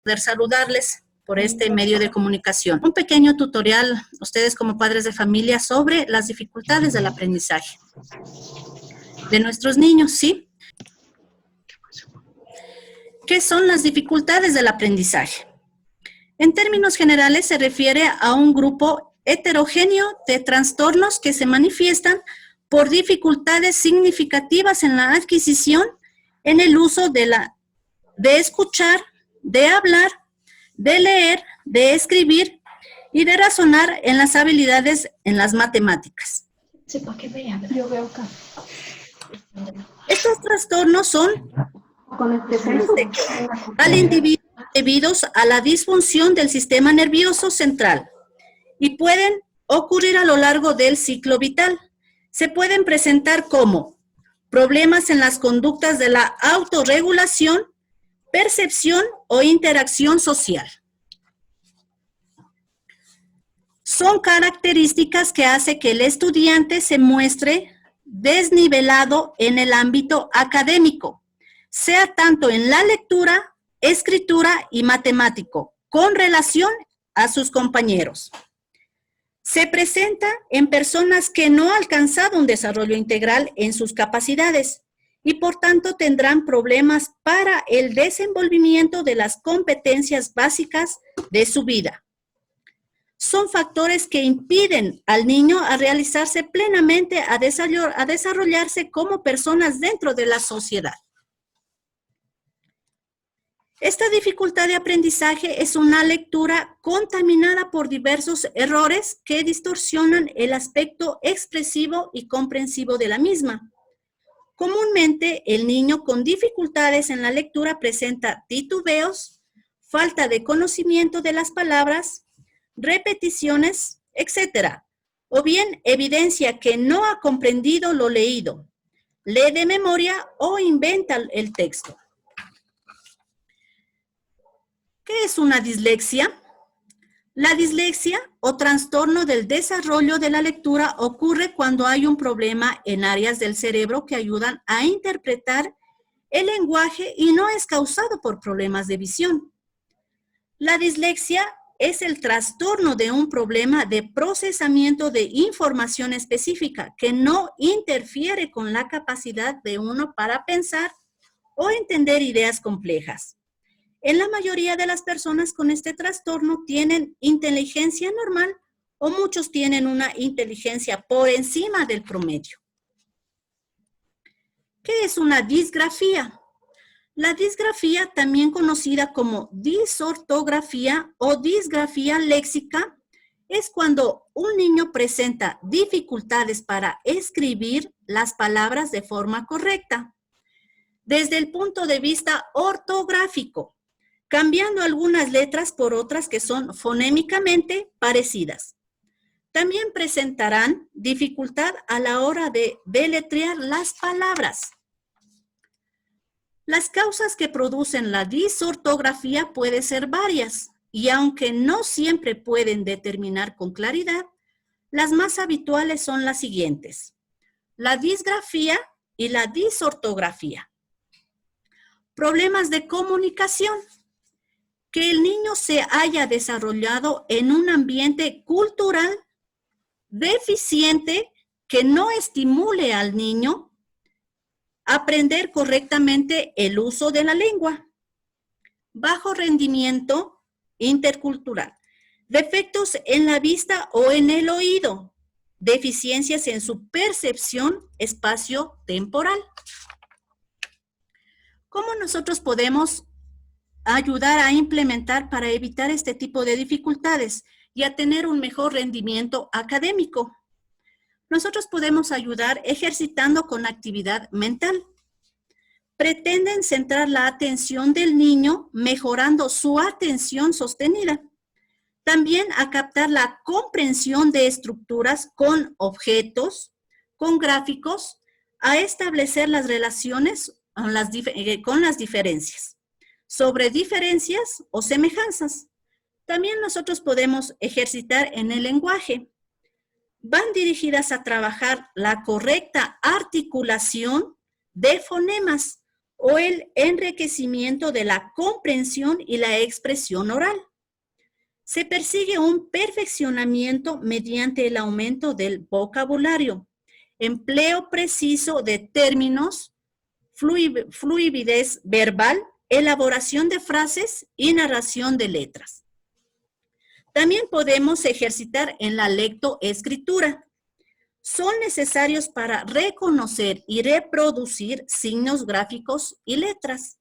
poder saludarles por este medio de comunicación. Un pequeño tutorial, ustedes como padres de familia, sobre las dificultades del aprendizaje de nuestros niños, ¿sí? ¿Qué son las dificultades del aprendizaje? En términos generales se refiere a un grupo heterogéneo de trastornos que se manifiestan por dificultades significativas en la adquisición, en el uso de escuchar, de hablar, de leer, de escribir y de razonar en las habilidades en las matemáticas. Sí, para que vean. Yo veo acá. Estos trastornos son al individuo debidos a la disfunción del sistema nervioso central y pueden ocurrir a lo largo del ciclo vital. Se pueden presentar como problemas en las conductas de la autorregulación, percepción o interacción social. Son características que hacen que el estudiante se muestre desnivelado en el ámbito académico, sea tanto en la lectura, escritura y matemático, con relación a sus compañeros. Se presenta en personas que no han alcanzado un desarrollo integral en sus capacidades y por tanto tendrán problemas para el desenvolvimiento de las competencias básicas de su vida. Son factores que impiden al niño a realizarse plenamente, a desarrollarse como personas dentro de la sociedad. Esta dificultad de aprendizaje es una lectura contaminada por diversos errores que distorsionan el aspecto expresivo y comprensivo de la misma. Comúnmente, el niño con dificultades en la lectura presenta titubeos, falta de conocimiento de las palabras, repeticiones, etc. O bien evidencia que no ha comprendido lo leído, lee de memoria o inventa el texto. ¿Qué es una dislexia? La dislexia o trastorno del desarrollo de la lectura ocurre cuando hay un problema en áreas del cerebro que ayudan a interpretar el lenguaje y no es causado por problemas de visión. La dislexia es el trastorno de un problema de procesamiento de información específica que no interfiere con la capacidad de uno para pensar o entender ideas complejas. En la mayoría de las personas con este trastorno tienen inteligencia normal o muchos tienen una inteligencia por encima del promedio. ¿Qué es una disgrafía? La disgrafía, también conocida como disortografía o disgrafía léxica, es cuando un niño presenta dificultades para escribir las palabras de forma correcta, desde el punto de vista ortográfico, cambiando algunas letras por otras que son fonémicamente parecidas. También presentarán dificultad a la hora de deletrear las palabras. Las causas que producen la disortografía pueden ser varias y aunque no siempre pueden determinar con claridad, las más habituales son las siguientes: la disgrafía y la disortografía. Problemas de comunicación. Que el niño se haya desarrollado en un ambiente cultural deficiente que no estimule al niño a aprender correctamente el uso de la lengua. Bajo rendimiento intercultural. Defectos en la vista o en el oído. Deficiencias en su percepción espacio-temporal. ¿Cómo nosotros podemos ayudar a implementar para evitar este tipo de dificultades y a tener un mejor rendimiento académico? Nosotros podemos ayudar ejercitando con actividad mental. Pretenden centrar la atención del niño mejorando su atención sostenida. También a captar la comprensión de estructuras con objetos, con gráficos, a establecer las relaciones con las diferencias. Sobre diferencias o semejanzas. También nosotros podemos ejercitar en el lenguaje. Van dirigidas a trabajar la correcta articulación de fonemas o el enriquecimiento de la comprensión y la expresión oral. Se persigue un perfeccionamiento mediante el aumento del vocabulario, empleo preciso de términos, fluidez verbal, elaboración de frases y narración de letras. También podemos ejercitar en la lectoescritura. Son necesarios para reconocer y reproducir signos gráficos y letras,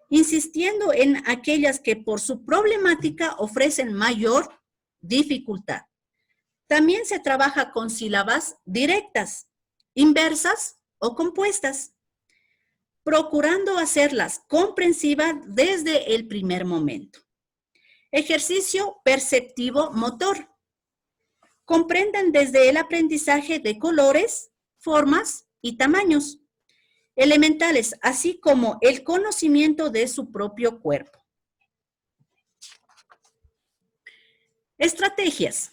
insistiendo en aquellas que por su problemática ofrecen mayor dificultad. También se trabaja con sílabas directas, inversas o compuestas, procurando hacerlas comprensivas desde el primer momento. Ejercicio perceptivo motor. Comprendan desde el aprendizaje de colores, formas y tamaños elementales, así como el conocimiento de su propio cuerpo. Estrategias.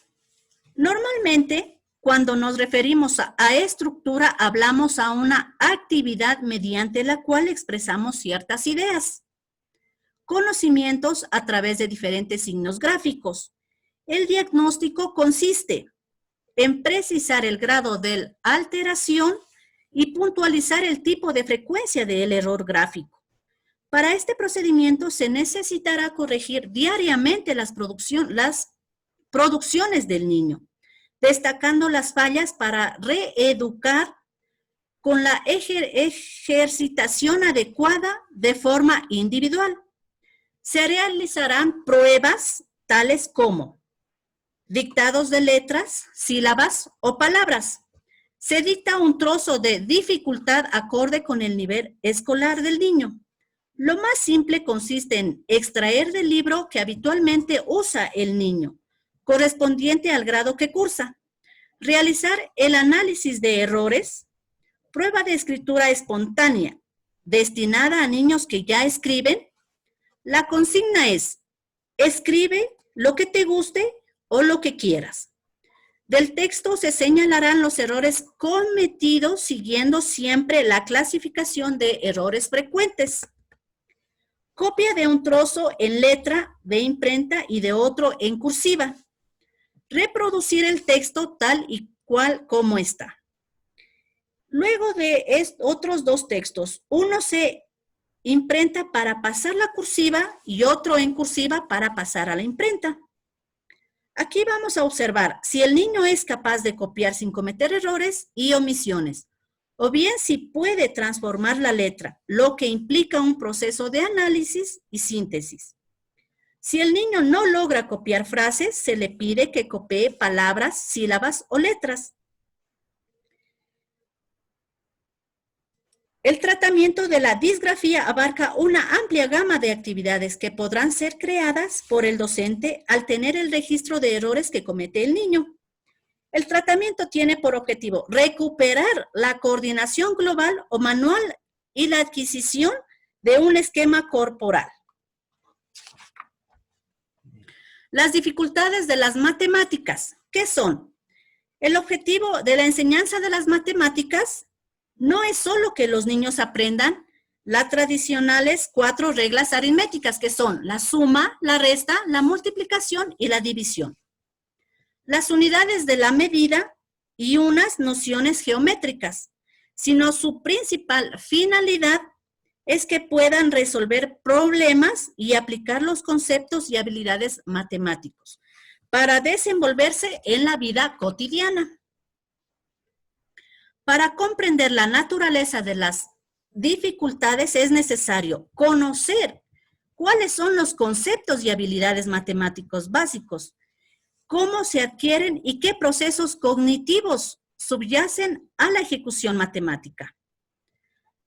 Normalmente, cuando nos referimos a estructura, hablamos a una actividad mediante la cual expresamos ciertas ideas, conocimientos a través de diferentes signos gráficos. El diagnóstico consiste en precisar el grado de alteración y puntualizar el tipo de frecuencia del error gráfico. Para este procedimiento se necesitará corregir diariamente las producciones del niño, destacando las fallas para reeducar con la ejercitación adecuada de forma individual. Se realizarán pruebas tales como dictados de letras, sílabas o palabras. Se dicta un trozo de dificultad acorde con el nivel escolar del niño. Lo más simple consiste en extraer del libro que habitualmente usa el niño, correspondiente al grado que cursa, realizar el análisis de errores, prueba de escritura espontánea, destinada a niños que ya escriben. La consigna es, escribe lo que te guste o lo que quieras. Del texto se señalarán los errores cometidos siguiendo siempre la clasificación de errores frecuentes. Copia de un trozo en letra de imprenta y de otro en cursiva. Reproducir el texto tal y cual como está. Luego de otros dos textos, uno se imprenta para pasar la cursiva y otro en cursiva para pasar a la imprenta. Aquí vamos a observar si el niño es capaz de copiar sin cometer errores y omisiones, o bien si puede transformar la letra, lo que implica un proceso de análisis y síntesis. Si el niño no logra copiar frases, se le pide que copie palabras, sílabas o letras. El tratamiento de la disgrafía abarca una amplia gama de actividades que podrán ser creadas por el docente al tener el registro de errores que comete el niño. El tratamiento tiene por objetivo recuperar la coordinación global o manual y la adquisición de un esquema corporal. Las dificultades de las matemáticas, ¿qué son? El objetivo de la enseñanza de las matemáticas no es solo que los niños aprendan las tradicionales 4 reglas aritméticas, que son la suma, la resta, la multiplicación y la división. Las unidades de la medida y unas nociones geométricas, sino su principal finalidad es que puedan resolver problemas y aplicar los conceptos y habilidades matemáticos para desenvolverse en la vida cotidiana. Para comprender la naturaleza de las dificultades es necesario conocer cuáles son los conceptos y habilidades matemáticos básicos, cómo se adquieren y qué procesos cognitivos subyacen a la ejecución matemática.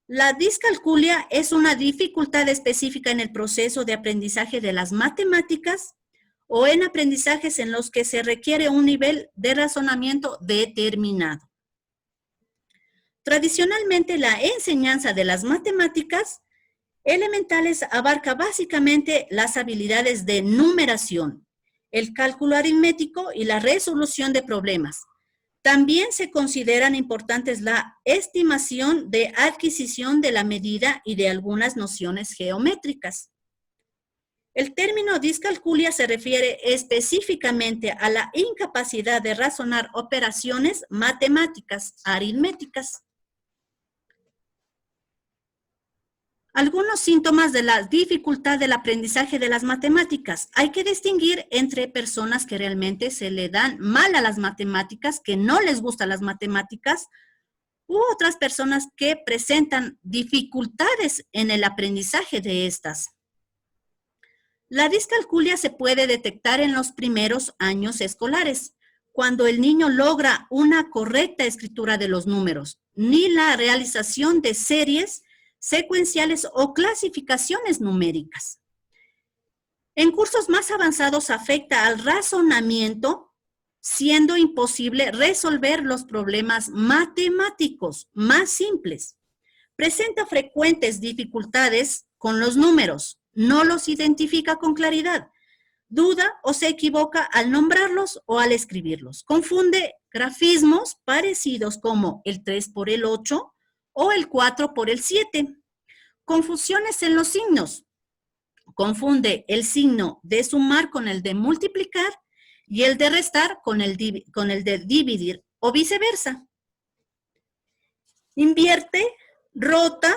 La discalculia es una dificultad específica en el proceso de aprendizaje de las matemáticas o en aprendizajes en los que se requiere un nivel de razonamiento determinado. Tradicionalmente, la enseñanza de las matemáticas elementales abarca básicamente las habilidades de numeración, el cálculo aritmético y la resolución de problemas, También se consideran importantes la estimación de adquisición de la medida y de algunas nociones geométricas. El término discalculia se refiere específicamente a la incapacidad de razonar operaciones matemáticas, aritméticas. Algunos síntomas de la dificultad del aprendizaje de las matemáticas. Hay que distinguir entre personas que realmente se le dan mal a las matemáticas, que no les gustan las matemáticas, u otras personas que presentan dificultades en el aprendizaje de estas. La discalculia se puede detectar en los primeros años escolares, cuando el niño logra una correcta escritura de los números, ni la realización de series secuenciales o clasificaciones numéricas. En cursos más avanzados afecta al razonamiento, siendo imposible resolver los problemas matemáticos más simples. Presenta frecuentes dificultades con los números, no los identifica con claridad, duda o se equivoca al nombrarlos o al escribirlos. Confunde grafismos parecidos como el 3 por el 8 o el 4 por el 7. Confusiones en los signos. Confunde el signo de sumar con el de multiplicar y el de restar con el de dividir o viceversa. Invierte, rota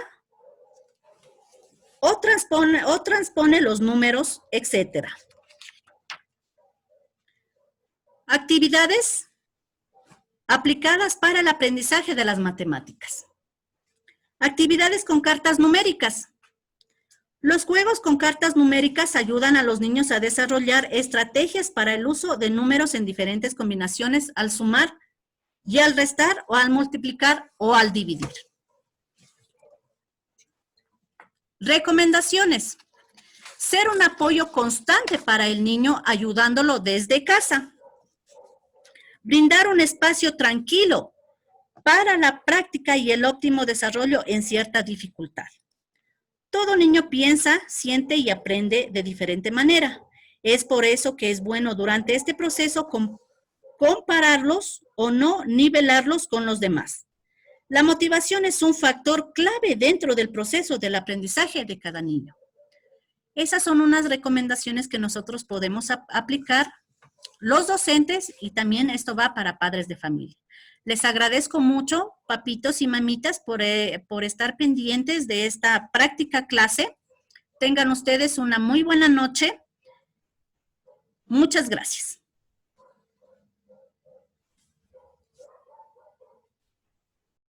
o transpone los números, etc. Actividades aplicadas para el aprendizaje de las matemáticas. Actividades con cartas numéricas. Los juegos con cartas numéricas ayudan a los niños a desarrollar estrategias para el uso de números en diferentes combinaciones al sumar y al restar o al multiplicar o al dividir. Recomendaciones. Ser un apoyo constante para el niño ayudándolo desde casa. Brindar un espacio tranquilo para la práctica y el óptimo desarrollo en cierta dificultad. Todo niño piensa, siente y aprende de diferente manera. Es por eso que es bueno durante este proceso compararlos o no nivelarlos con los demás. La motivación es un factor clave dentro del proceso del aprendizaje de cada niño. Esas son unas recomendaciones que nosotros podemos aplicar los docentes y también esto va para padres de familia. Les agradezco mucho, papitos y mamitas, por estar pendientes de esta práctica clase. Tengan ustedes una muy buena noche. Muchas gracias.